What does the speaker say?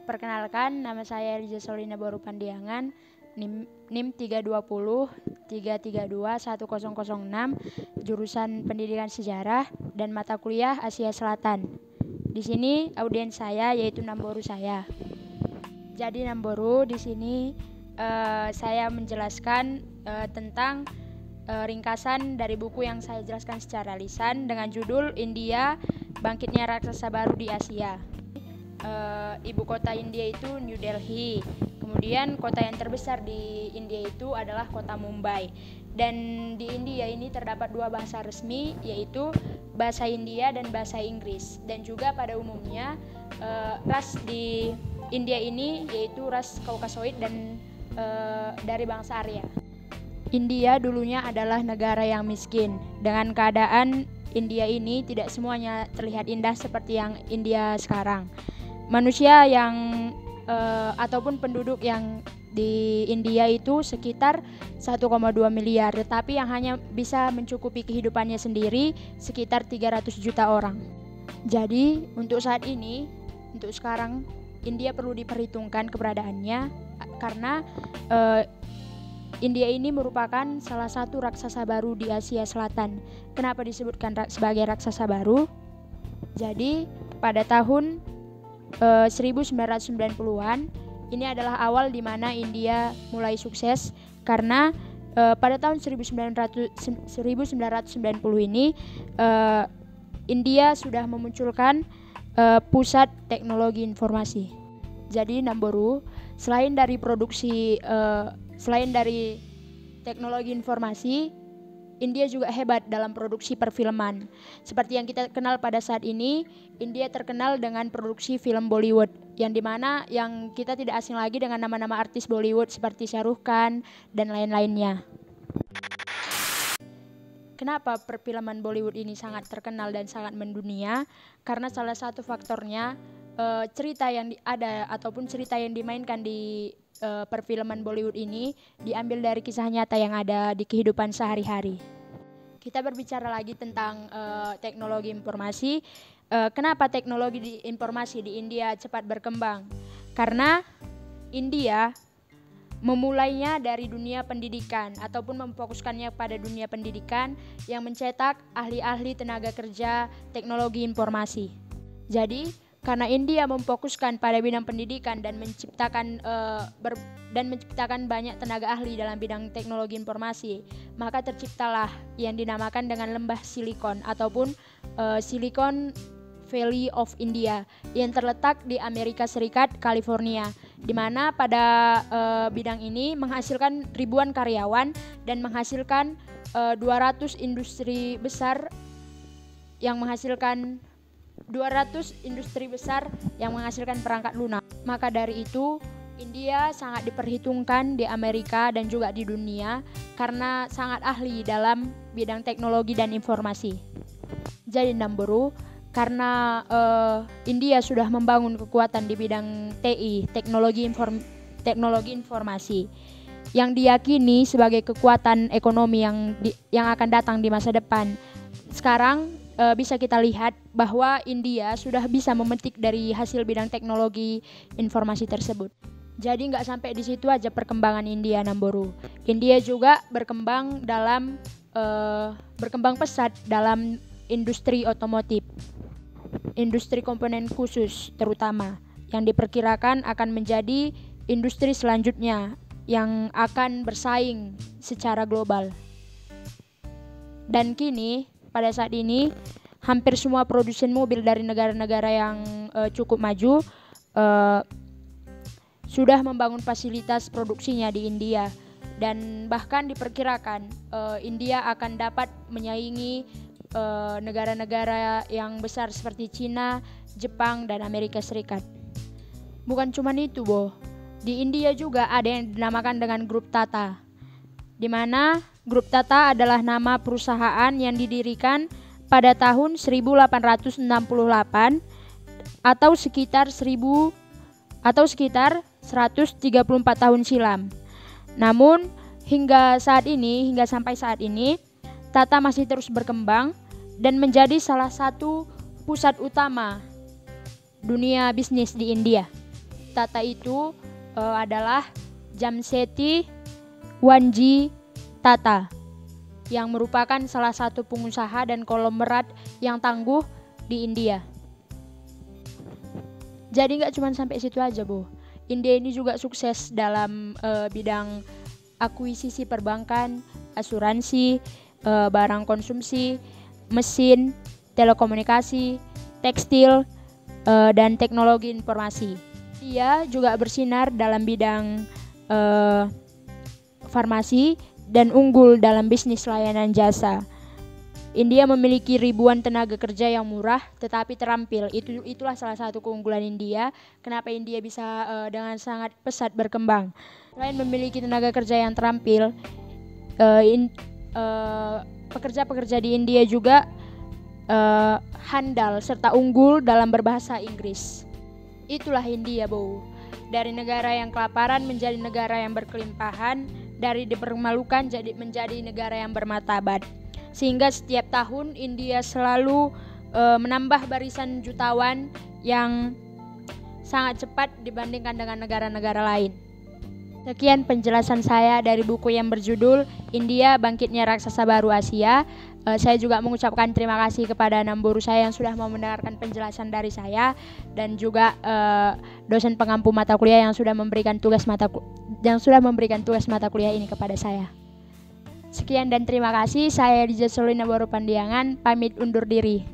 Perkenalkan, nama saya Riza Solina Boru Pandiangan, NIM 320 332 1006, jurusan Pendidikan Sejarah dan mata kuliah Asia Selatan. Di sini audiens saya yaitu Namboru saya. Jadi Namboru di sini saya menjelaskan tentang ringkasan dari buku yang saya jelaskan secara lisan dengan judul India, Bangkitnya Raksasa Baru di Asia. Ibu kota India itu New Delhi. Kemudian kota yang terbesar di India itu adalah kota Mumbai. Dan di India ini terdapat dua bahasa resmi, yaitu bahasa India dan bahasa Inggris. Dan juga pada umumnya ras di India ini yaitu ras Kaukasoid dan dari bangsa Arya. India dulunya adalah negara yang miskin. Dengan keadaan India ini tidak semuanya terlihat indah seperti yang India sekarang. Manusia yang ataupun penduduk yang di India itu sekitar 1,2 miliar, tetapi yang hanya bisa mencukupi kehidupannya sendiri sekitar 300 juta orang. Jadi untuk saat ini, untuk sekarang India perlu diperhitungkan keberadaannya karena India ini merupakan salah satu raksasa baru di Asia Selatan. Kenapa disebutkan sebagai raksasa baru? Jadi pada tahun 1990-an ini adalah awal di mana India mulai sukses karena pada tahun 1990 ini India sudah memunculkan pusat teknologi informasi. Jadi Namboru, selain dari teknologi informasi, India juga hebat dalam produksi perfilman. Seperti yang kita kenal pada saat ini, India terkenal dengan produksi film Bollywood, yang dimana yang kita tidak asing lagi dengan nama-nama artis Bollywood seperti Shah Rukh Khan dan lain-lainnya. Kenapa perfilman Bollywood ini sangat terkenal dan sangat mendunia? Karena salah satu faktornya cerita yang ada ataupun cerita yang dimainkan di perfilman Bollywood ini diambil dari kisah nyata yang ada di kehidupan sehari-hari. Kita berbicara lagi tentang teknologi informasi. Kenapa teknologi informasi di India cepat berkembang? Karena India memulainya dari dunia pendidikan ataupun memfokuskannya pada dunia pendidikan yang mencetak ahli-ahli tenaga kerja teknologi informasi. Jadi karena India memfokuskan pada bidang pendidikan dan menciptakan banyak tenaga ahli dalam bidang teknologi informasi, maka terciptalah yang dinamakan dengan lembah Silikon ataupun Silicon Valley of India yang terletak di Amerika Serikat, California, di mana pada bidang ini menghasilkan ribuan karyawan dan menghasilkan 200 industri besar yang menghasilkan perangkat lunak. Maka dari itu India sangat diperhitungkan di Amerika dan juga di dunia karena sangat ahli dalam bidang teknologi dan informasi. Jadi Namboru, karena India sudah membangun kekuatan di bidang TI, teknologi informasi, yang diyakini sebagai kekuatan ekonomi yang akan datang di masa depan. Sekarang bisa kita lihat bahwa India sudah bisa memetik dari hasil bidang teknologi informasi tersebut. Jadi nggak sampai di situ aja perkembangan India, Namboru. India juga berkembang pesat dalam industri otomotif, industri komponen khusus terutama, yang diperkirakan akan menjadi industri selanjutnya yang akan bersaing secara global. Dan kini pada saat ini hampir semua produsen mobil dari negara-negara yang cukup maju sudah membangun fasilitas produksinya di India, dan bahkan diperkirakan India akan dapat menyaingi negara-negara yang besar seperti Cina, Jepang, dan Amerika Serikat. Bukan cuma itu, di India juga ada yang dinamakan dengan Grup Tata, di mana Grup Tata adalah nama perusahaan yang didirikan pada tahun 1868 atau sekitar 134 tahun silam. Namun hingga sampai saat ini Tata masih terus berkembang dan menjadi salah satu pusat utama dunia bisnis di India. Tata itu adalah Jamsetji Wanji Tata, yang merupakan salah satu pengusaha dan konglomerat yang tangguh di India. Jadi nggak cuma sampai situ aja, Bu. India ini juga sukses dalam bidang akuisisi perbankan, asuransi, barang konsumsi, mesin, telekomunikasi, tekstil, dan teknologi informasi. Dia juga bersinar dalam bidang farmasi dan unggul dalam bisnis layanan jasa. India memiliki ribuan tenaga kerja yang murah tetapi terampil. Itulah salah satu keunggulan India. Kenapa India bisa dengan sangat pesat berkembang. Selain memiliki tenaga kerja yang terampil, pekerja-pekerja di India juga handal serta unggul dalam berbahasa Inggris. Itulah India, Bu. Dari negara yang kelaparan menjadi negara yang berkelimpahan, dari dipermalukan menjadi negara yang bermartabat. Sehingga setiap tahun India selalu menambah barisan jutawan yang sangat cepat dibandingkan dengan negara-negara lain. Sekian penjelasan saya dari buku yang berjudul India Bangkitnya Raksasa Baru Asia. Saya juga mengucapkan terima kasih kepada 6 guru saya yang sudah mau mendengarkan penjelasan dari saya, dan juga dosen pengampu mata kuliah yang sudah memberikan tugas mata kuliah ini kepada saya. Sekian dan terima kasih. Saya Elijah Solina Baru Pandiangan, pamit undur diri.